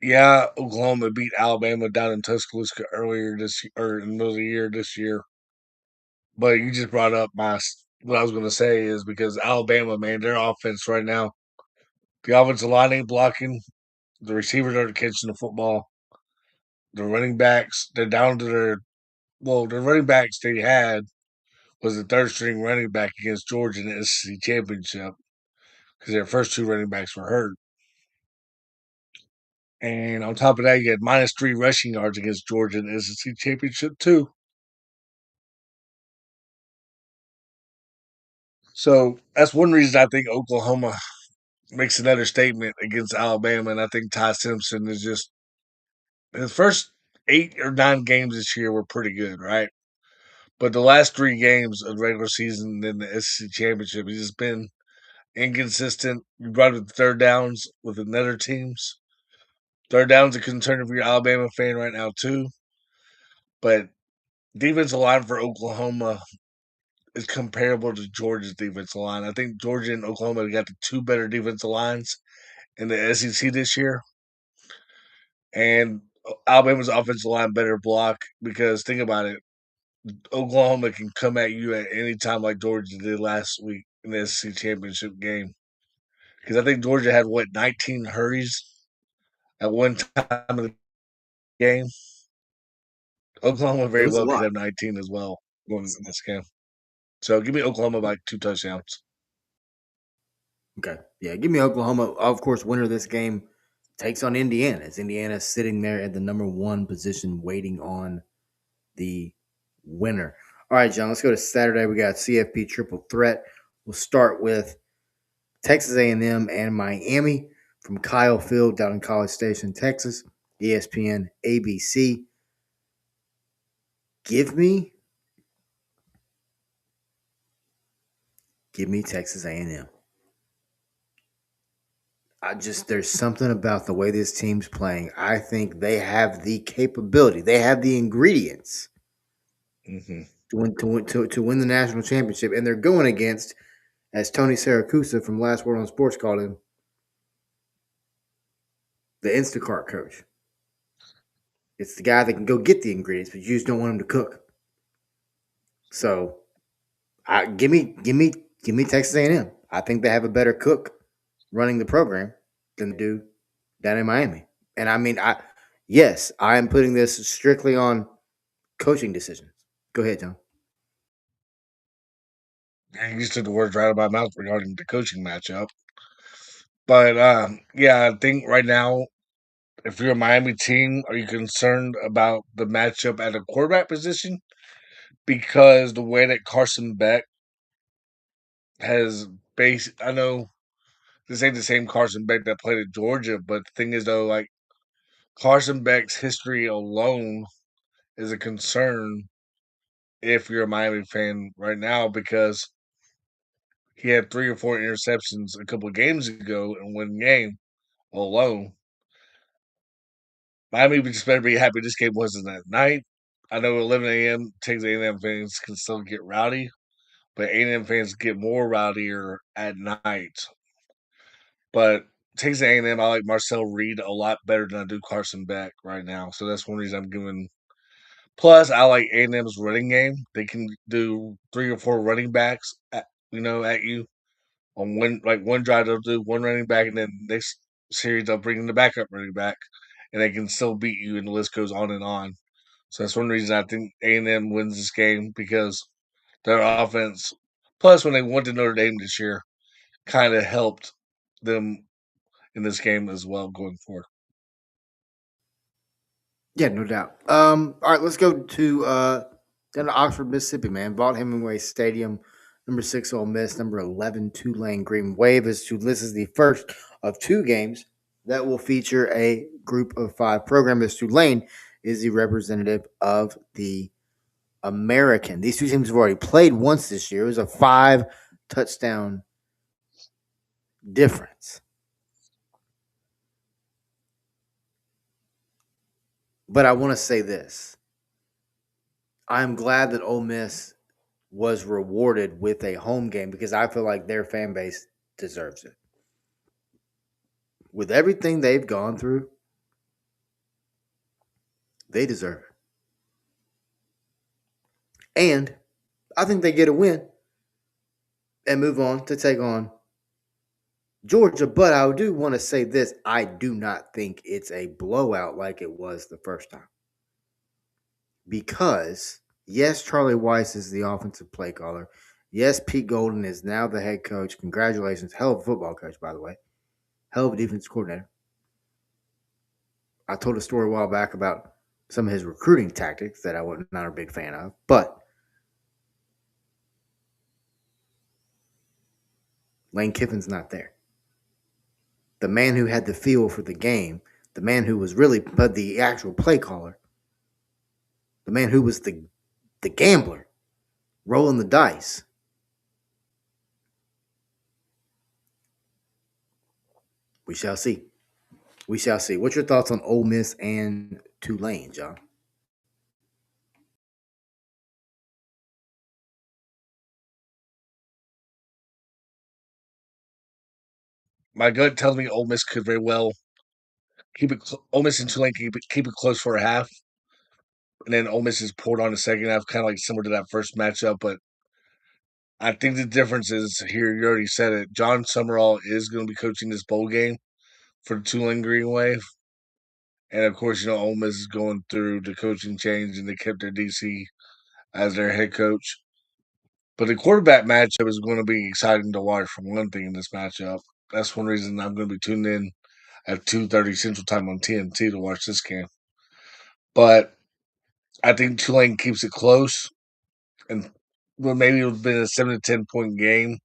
B: Yeah, Oklahoma beat Alabama down in Tuscaloosa earlier this or in the middle of the year this year. But you just brought up what I was going to say is because Alabama, man, their offense right now, the offensive line ain't blocking, the receivers aren't catching the football, the running backs, they're down to their running backs they had was the third string running back against Georgia in the SEC championship because their first two running backs were hurt. And on top of that, you had -3 rushing yards against Georgia in the SEC championship too. So that's one reason I think Oklahoma makes another statement against Alabama, and I think Ty Simpson is just his first 8 or 9 games this year were pretty good, right? But the last 3 games of the regular season in the SEC championship, he's just been inconsistent. You brought up the third downs with another teams. Third down's a concern if you're an Alabama fan right now too. But defensive line for Oklahoma is comparable to Georgia's defensive line. I think Georgia and Oklahoma got the 2 better defensive lines in the SEC this year. And Alabama's offensive line better block because think about it. Oklahoma can come at you at any time like Georgia did last week in the SEC championship game. Because I think Georgia had 19 hurries at one time of the game. Oklahoma
A: It
B: very
A: was a
B: well could
A: lot.
B: have 19 as well going in this game. So give me Oklahoma by 2 touchdowns.
A: Okay. Yeah, give me Oklahoma. Of course, winner of this game takes on Indiana. As Indiana sitting there at the number 1 position waiting on the winner. All right, John, let's go to Saturday. We got CFP triple threat. We'll start with Texas A&M and Miami from Kyle Field down in College Station, Texas. ESPN, ABC. Give me Texas A&M. There's something about the way this team's playing. I think they have the capability. They have the ingredients
B: Mm-hmm.
A: to win the national championship, and they're going against, as Tony Saracusa from Last Word on Sports called him, the Instacart coach. It's the guy that can go get the ingredients, but you just don't want him to cook. So, give me Texas A&M. I think they have a better cook running the program than they do down in Miami. And I mean, I am putting this strictly on coaching decisions. Go ahead, John.
B: And you took the words right out of my mouth regarding the coaching matchup. But yeah, I think right now, if you're a Miami team, are you concerned about the matchup at the quarterback position? Because the way that Carson Beck has I know this ain't the same Carson Beck that played at Georgia, but the thing is though, like Carson Beck's history alone is a concern if you're a Miami fan right now because he had 3 or 4 interceptions a couple of games ago in one game alone. Miami just better be happy this game wasn't at night. I know 11 a.m. Texas A&M fans can still get rowdy, but A&M fans get more rowdier at night. But Texas A&M, I like Marcel Reed a lot better than I do Carson Beck right now. So that's one reason I'm giving. Plus, I like A&M's running game. They can do 3 or 4 running backs, at you on one drive. They'll do one running back, and then next series they'll bring in the backup running back, and they can still beat you. And the list goes on and on. So that's one reason I think A&M wins this game because their offense. Plus, when they went to Notre Dame this year, kind of helped them in this game as well going forward.
A: Yeah, no doubt. All right, let's go to down to Oxford, Mississippi, man. Vaught Hemingway Stadium, number 6 Ole Miss, number 11 Tulane Green Wave. This is the first of 2 games that will feature a group of 5 program. As Tulane is the representative of the American. These 2 teams have already played once this year. It was a 5 touchdown difference. But I want to say this. I'm glad that Ole Miss was rewarded with a home game because I feel like their fan base deserves it. With everything they've gone through, they deserve it. And I think they get a win and move on to take on Georgia. But I do want to say this. I do not think it's a blowout like it was the first time. Because, yes, Charlie Weiss is the offensive play caller. Yes, Pete Golden is now the head coach. Congratulations. Hell of a football coach, by the way. Hell of a defense coordinator. I told a story a while back about some of his recruiting tactics that I was not a big fan of. But Lane Kiffin's not there. The man who had the feel for the game, the man who was really but the actual play caller, the man who was the gambler, rolling the dice. We shall see. We shall see. What's your thoughts on Ole Miss and Tulane, John?
B: My gut tells me Ole Miss could very well keep it. Ole Miss and Tulane keep it close for a half, and then Ole Miss is poured on the second half, kind of like similar to that first matchup. But I think the difference is here. You already said it. John Summerall is going to be coaching this bowl game for the Tulane Green Wave, and of course, Ole Miss is going through the coaching change, and they kept their DC as their head coach. But the quarterback matchup is going to be exciting to watch for one thing in this matchup. That's one reason I'm going to be tuned in at 2:30 Central Time on TNT to watch this game. But I think Tulane keeps it close, and well, maybe it'll be a 7 to 10 point game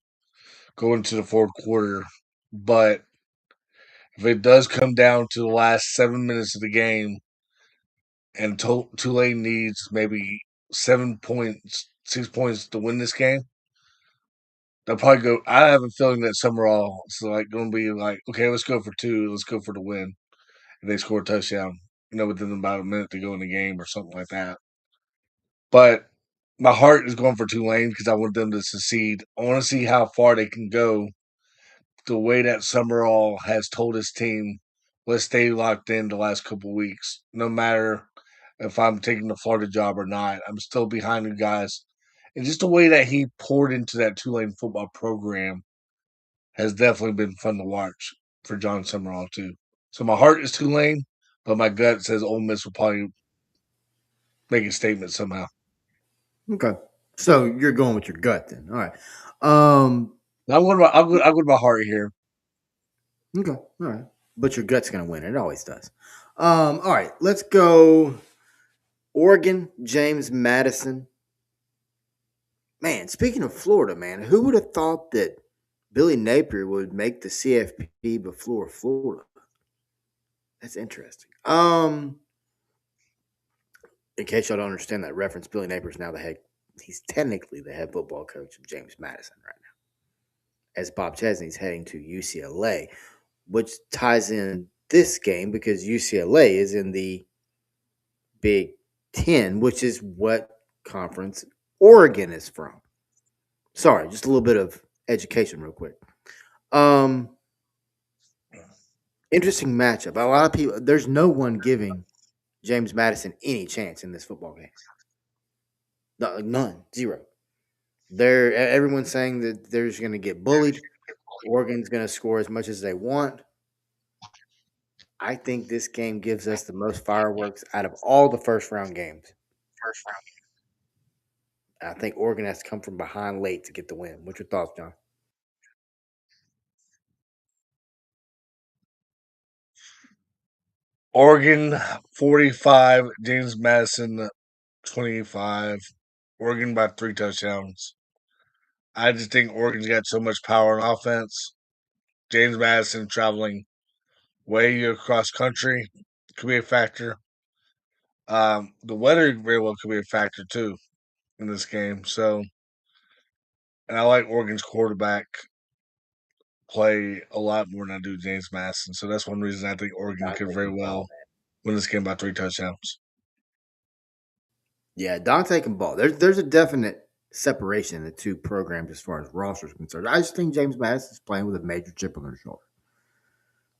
B: going to the fourth quarter. But if it does come down to the last 7 minutes of the game, and Tulane needs maybe 7 points, 6 points to win this game, they'll probably go. I have a feeling that Summerall is like going to be like, okay, let's go for two, let's go for the win, and they score a touchdown, within about a minute to go in the game or something like that. But my heart is going for Tulane because I want them to succeed. I want to see how far they can go. The way that Summerall has told his team, let's stay locked in the last couple weeks, no matter if I'm taking the Florida job or not. I'm still behind you guys. And just the way that he poured into that Tulane football program has definitely been fun to watch for John Summerall too. So my heart is Tulane, but my gut says Ole Miss will probably make a statement somehow.
A: Okay. So you're going with your gut then. All right. Um,
B: I'll go to my heart here.
A: okay. All right. But your gut's going to win. It always does. All right. Let's go Oregon, James Madison. Man, speaking of Florida, man, who would have thought that Billy Napier would make the CFP before Florida? That's interesting. In case y'all don't understand that reference, Billy Napier's now he's technically the head football coach of James Madison right now, as Bob Chesney's heading to UCLA, which ties in this game because UCLA is in the Big Ten, which is what conference Oregon is from. Sorry, just a little bit of education real quick. Um, Interesting matchup. A lot of people, there's no one giving James Madison any chance in this football game. None, zero. Everyone's saying that they're just going to get bullied. Oregon's going to score as much as they want. I think this game gives us the most fireworks out of all the first round games. I think Oregon has to come from behind late to get the win. What's your thoughts, John?
B: Oregon 45, James Madison 25. Oregon by 3 touchdowns. I just think Oregon's got so much power on offense. James Madison traveling way across country could be a factor. The weather very well could be a factor too in this game. So, and I like Oregon's quarterback play a lot more than I do James Madison. So that's one reason I think Oregon could
A: Dante
B: very
A: can ball,
B: well
A: man.
B: win this game by 3 touchdowns.
A: Yeah, Dante can ball. There's a definite separation in the two programs as far as rosters concerned. I just think James Madison's playing with a major chip on their shoulder.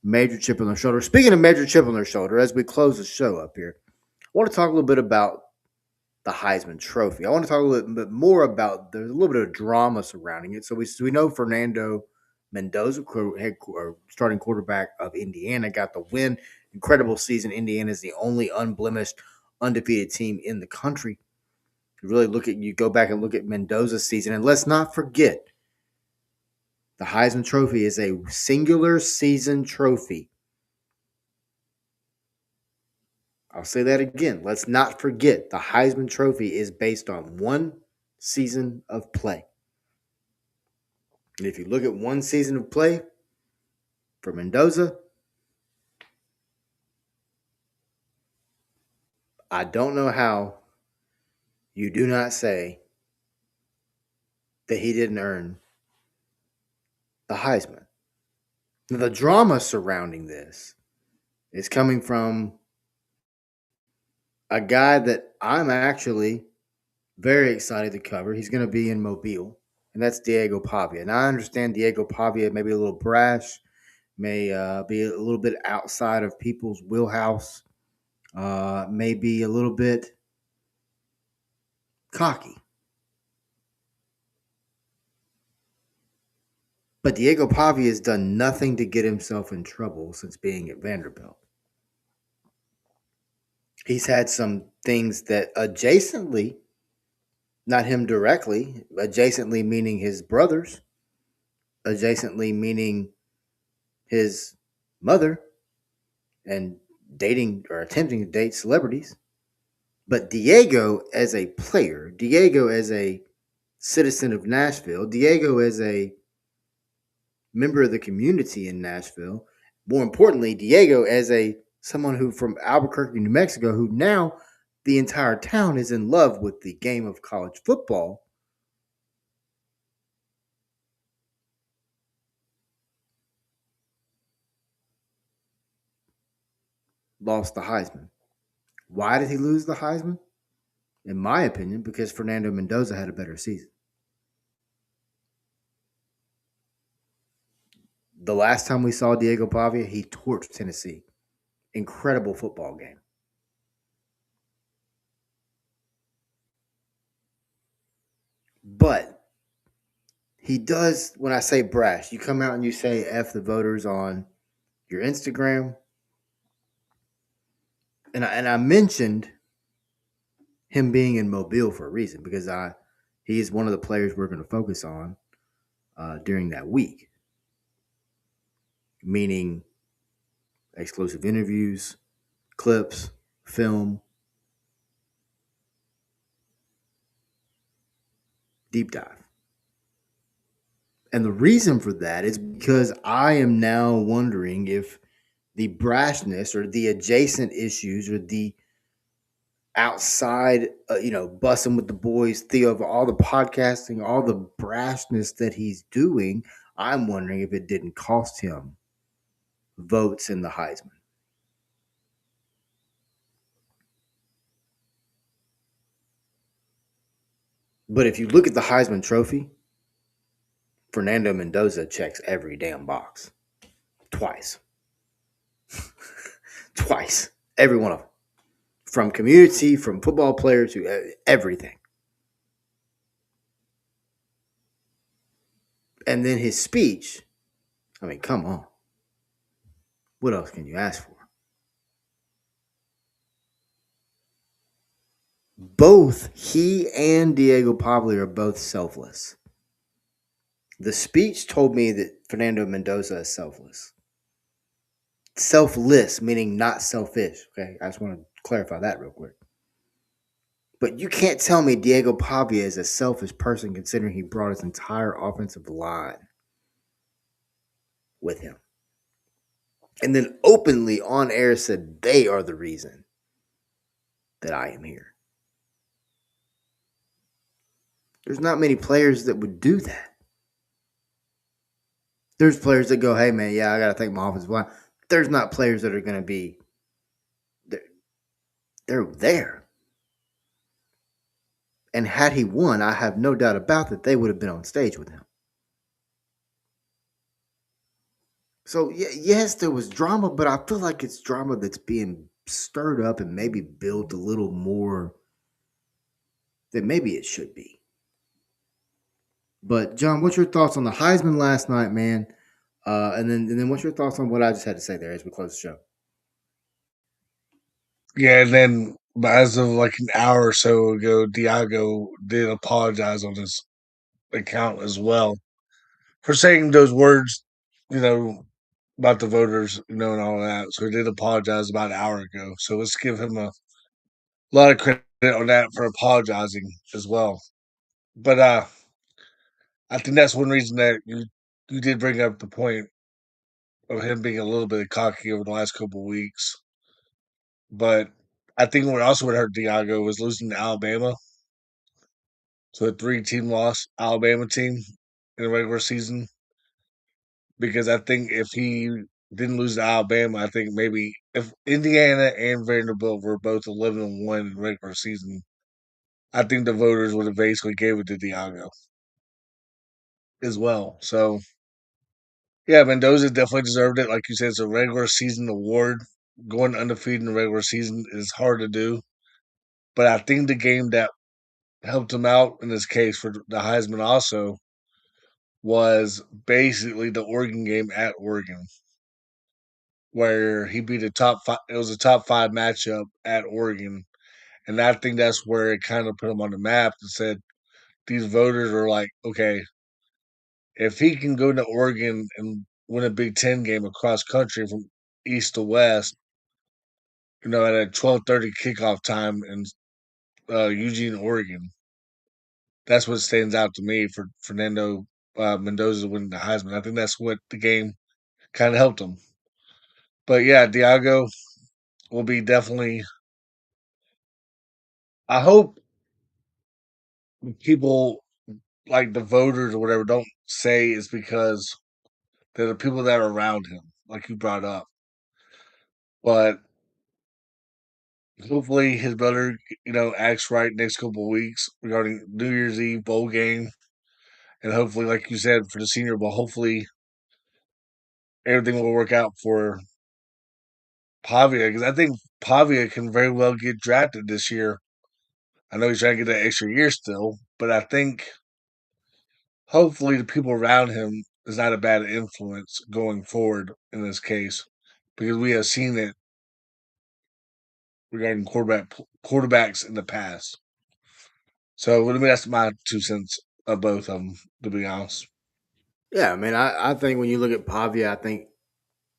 A: Major chip on their shoulder. Speaking of major chip on their shoulder, as we close the show up here, I want to talk a little bit about the Heisman Trophy. I want to talk a little bit more about there's a little bit of drama surrounding it. So we know Fernando Mendoza, starting quarterback of Indiana, got the win. Incredible season. Indiana is the only unblemished, undefeated team in the country. You go back and look at Mendoza's season, and let's not forget the Heisman Trophy is a singular season trophy. I'll say that again. Let's not forget the Heisman Trophy is based on one season of play. And if you look at one season of play for Mendoza, I don't know how you do not say that he didn't earn the Heisman. Now, the drama surrounding this is coming from a guy that I'm actually very excited to cover. He's going to be in Mobile, and that's Diego Pavia. Now, I understand Diego Pavia may be a little brash, may be a little bit outside of people's wheelhouse, may be a little bit cocky. But Diego Pavia has done nothing to get himself in trouble since being at Vanderbilt. He's had some things that adjacently, not him directly, adjacently meaning his brothers, adjacently meaning his mother, and dating or attempting to date celebrities. But Diego as a player, Diego as a citizen of Nashville, Diego as a member of the community in Nashville, more importantly, Diego as a someone who from Albuquerque, New Mexico, who now the entire town is in love with the game of college football, lost the Heisman. Why did he lose the Heisman? In my opinion, because Fernando Mendoza had a better season. The last time we saw Diego Pavia, he torched Tennessee. Incredible football game. But he does, when I say brash, you come out and you say F the voters on your Instagram. And I mentioned him being in Mobile for a reason because he is one of the players we're going to focus on during that week, meaning exclusive interviews, clips, film, deep dive. And the reason for that is because I am now wondering if the brashness or the adjacent issues or the outside, bussing with the boys, Theo, of all the podcasting, all the brashness that he's doing, I'm wondering if it didn't cost him votes in the Heisman. But if you look at the Heisman Trophy, Fernando Mendoza checks every damn box. Twice. Twice. Every one of them. From community, from football player to everything. And then his speech, I mean, come on. What else can you ask for? Both he and Diego Pavia are both selfless. The speech told me that Fernando Mendoza is selfless. Selfless, meaning not selfish. Okay, I just want to clarify that real quick. But you can't tell me Diego Pavia is a selfish person considering he brought his entire offensive line with him. And then openly on air said they are the reason that I am here. There's not many players that would do that. There's players that go, hey, man, yeah, I got to thank my offensive line. There's not players that are going to be, they're there. And had he won, I have no doubt about that they would have been on stage with him. So, yes, there was drama, but I feel like it's drama that's being stirred up and maybe built a little more than maybe it should be. But, John, what's your thoughts on the Heisman last night, man? And then what's your thoughts on what I just had to say there as we close the show?
B: Yeah, and then as of like an hour or so ago, Diego did apologize on his account as well for saying those words, you know, about the voters, and all that. So he did apologize about an hour ago. So let's give him a lot of credit on that for apologizing as well. But I think that's one reason that you did bring up the point of him being a little bit cocky over the last couple of weeks. But I think what also would hurt Diago was losing to Alabama. So a 3-team loss Alabama team in the regular season. Because I think if he didn't lose to Alabama, I think maybe if Indiana and Vanderbilt were both 11-1 in the regular season, I think the voters would have basically gave it to Diago as well. So yeah, Mendoza definitely deserved it. Like you said, it's a regular season award. Going undefeated in the regular season is hard to do. But I think the game that helped him out in this case for the Heisman also was basically the Oregon game at Oregon, where he beat a top five. It was a top five matchup at Oregon, and I think that's where it kind of put him on the map and said these voters are like, okay, if he can go to Oregon and win a Big Ten game across country from east to west, at a 12:30 kickoff time, and Eugene, Oregon. That's what stands out to me for Fernando Mendoza winning the Heisman. I think that's what the game kind of helped him. But yeah, Diago will be definitely. I hope people like the voters or whatever don't say it's because they're the people that are around him, like you brought up. But hopefully his brother, acts right next couple of weeks regarding New Year's Eve bowl game, and hopefully, like you said, for the Senior Bowl, hopefully everything will work out for Pavia because I think Pavia can very well get drafted this year. I know he's trying to get that extra year still, but I think hopefully the people around him is not a bad influence going forward in this case because we have seen it regarding quarterbacks in the past. So I mean, that's my 2 cents of both of them, to be honest.
A: Yeah, I mean, I think when you look at Pavia, I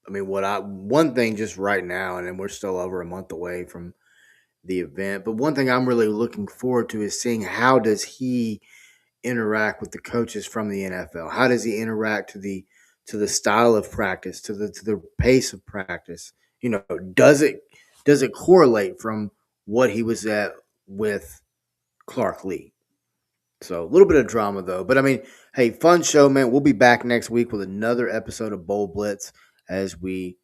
A: mean, one thing just right now, and then we're still over a month away from the event. But one thing I'm really looking forward to is seeing how does he interact with the coaches from the NFL? How does he interact to the style of practice, to the pace of practice? You know, does it correlate from what he was at with Clark Lee? So a little bit of drama though. But I mean, hey, fun show, man. We'll be back next week with another episode of Bowl Blitz as we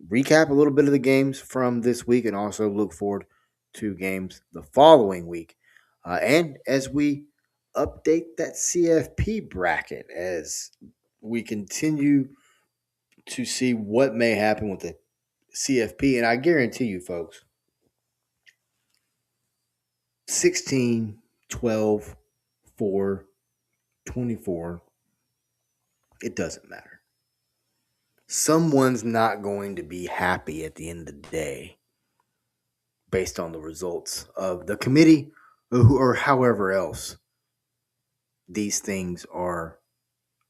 A: recap a little bit of the games from this week and also look forward to games the following week. And as we update that CFP bracket as we continue to see what may happen with the CFP. And I guarantee you, folks, 16, 12, 4, 24, it doesn't matter. Someone's not going to be happy at the end of the day based on the results of the committee or however else these things are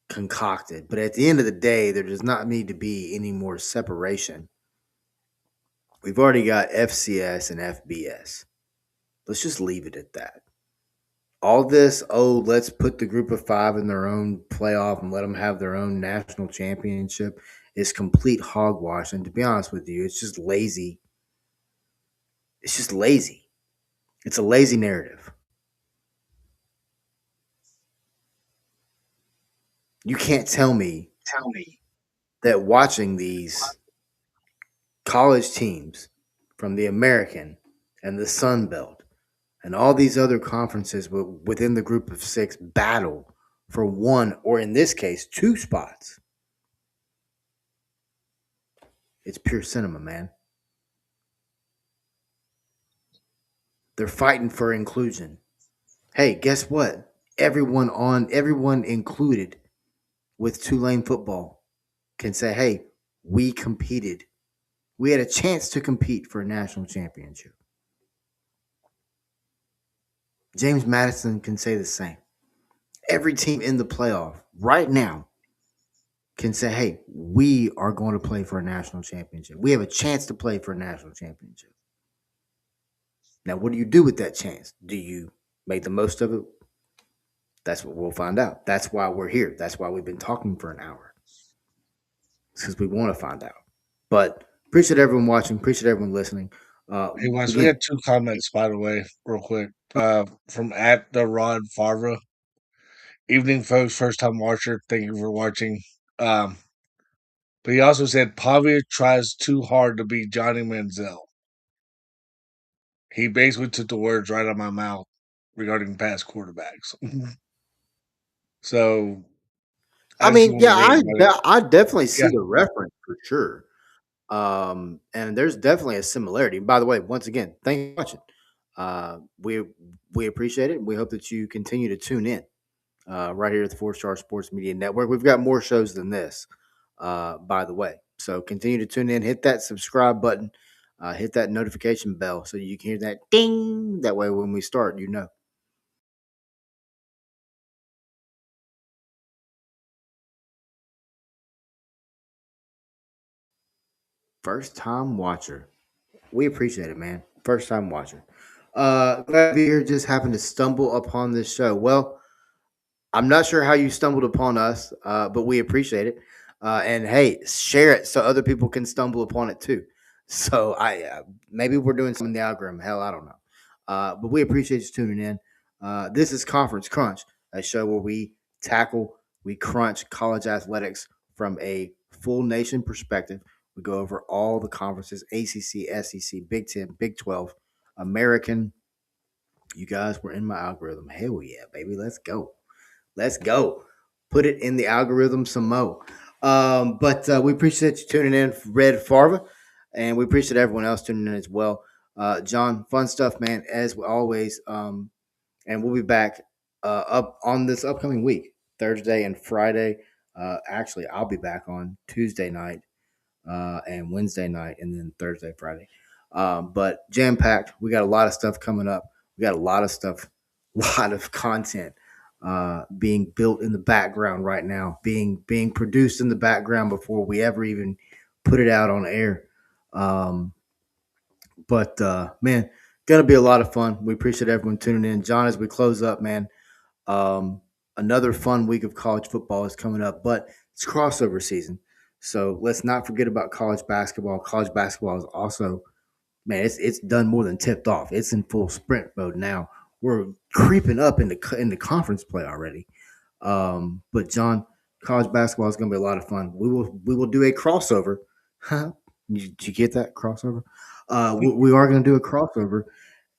A: concocted. But at the end of the day, there does not need to be any more separation. We've already got FCS and FBS. Let's just leave it at that. All this, oh, let's put the group of five in their own playoff and let them have their own national championship is complete hogwash. And to be honest with you, it's just lazy. It's just lazy. It's a lazy narrative. You can't tell me
B: Tell me.
A: that watching these college teams from the American and the Sun Belt and all these other conferences within the group of six battle for one, or in this case, two spots. It's pure cinema, man. They're fighting for inclusion. Hey, guess what? Everyone included with Tulane football can say, hey, we competed. We had a chance to compete for a national championship. James Madison can say the same. Every team in the playoff right now can say, hey, we are going to play for a national championship. We have a chance to play for a national championship. Now, what do you do with that chance? Do you make the most of it? That's what we'll find out. That's why we're here. That's why we've been talking for an hour. It's because we want to find out. But appreciate everyone watching. Appreciate everyone listening.
B: Hey, Wes, we
A: Again,
B: had 2 comments, by the way, real quick, from at the Rod Favre. Evening, folks, first time watcher. Thank you for watching. Um, but he also said Pavia tries too hard to be Johnny Manziel. He basically took the words right out of my mouth regarding past quarterbacks. So I
A: I
B: just
A: mean,
B: want
A: yeah,
B: to make everybody,
A: I definitely
B: yeah,
A: see the reference for sure. And there's definitely a similarity. By the way, once again, thank you for watching. We appreciate it. We hope that you continue to tune in right here at the Four Star Sports Media Network. We've got more shows than this, by the way. So continue to tune in. Hit that subscribe button. Hit that notification bell so you can hear that ding. That way, when we start, you know. First time watcher. We appreciate it, man. First time watcher. Glad to be here. Just happened to stumble upon this show. Well, I'm not sure how you stumbled upon us, but we appreciate it. And hey, share it so other people can stumble upon it too. So maybe we're doing something in the algorithm. Hell, I don't know. But we appreciate you tuning in. This is Conference Crunch, a show where we crunch college athletics from a full nation perspective. We go over all the conferences: ACC, SEC, Big Ten, Big 12, American. You guys were in my algorithm. Hell yeah, baby. Let's go. Let's go. Put it in the algorithm some more. But we appreciate you tuning in, Red Farva, and we appreciate everyone else tuning in as well. John, fun stuff, man, as always. And we'll be back up on this upcoming week, Thursday and Friday. Actually, I'll be back on Tuesday night and Wednesday night, and then Thursday, Friday. But jam packed. We got a lot of stuff coming up. We got a lot of stuff, lot of content being built in the background right now, being produced in the background before we ever even put it out on air. Um, but man, gonna be a lot of fun. We appreciate everyone tuning in. John, as we close up, man, um, another fun week of college football is coming up, but it's crossover season. So let's not forget about college basketball. College basketball is also, man, it's done more than tipped off. It's in full sprint mode now. We're creeping up in the conference play already. But John, college basketball is going to be a lot of fun. We will do a crossover. Huh? Did you get that crossover? We are going to do a crossover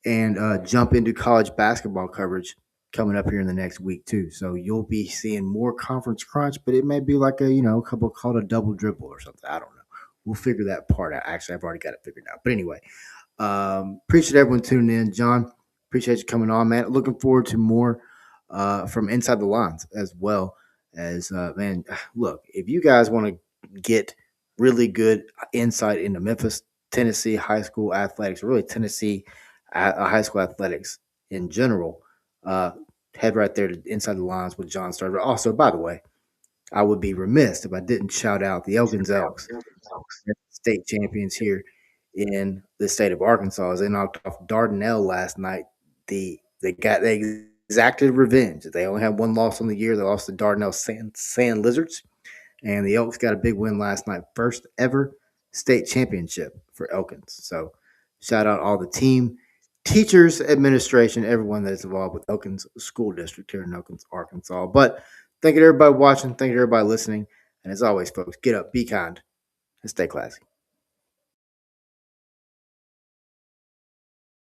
A: and jump into college basketball coverage coming up here in the next week too. So you'll be seeing more conference crunch, but it may be like a couple called a double dribble or something. I don't know. We'll figure that part out. Actually, I've already got it figured out. But anyway, appreciate everyone tuning in. John, appreciate you coming on, man. Looking forward to more from inside the lines as well as man. Look, if you guys want to get really good insight into Memphis, Tennessee high school athletics, really Tennessee high school athletics in general, uh, head right there to Inside the Lines with John Starter. Also, by the way, I would be remiss if I didn't shout out the Elkins Elks, state champions here in the state of Arkansas. As they knocked off Dardanelle last night, they exacted revenge. They only had one loss on the year. They lost to Dardanelle Sand Lizards, and the Elks got a big win last night, first ever state championship for Elkins. So shout out all the team, teachers, administration, everyone that is involved with Elkins School District here in Elkins, Arkansas. But thank you to everybody watching. Thank you to everybody listening. And as always, folks, get up, be kind, and stay classy.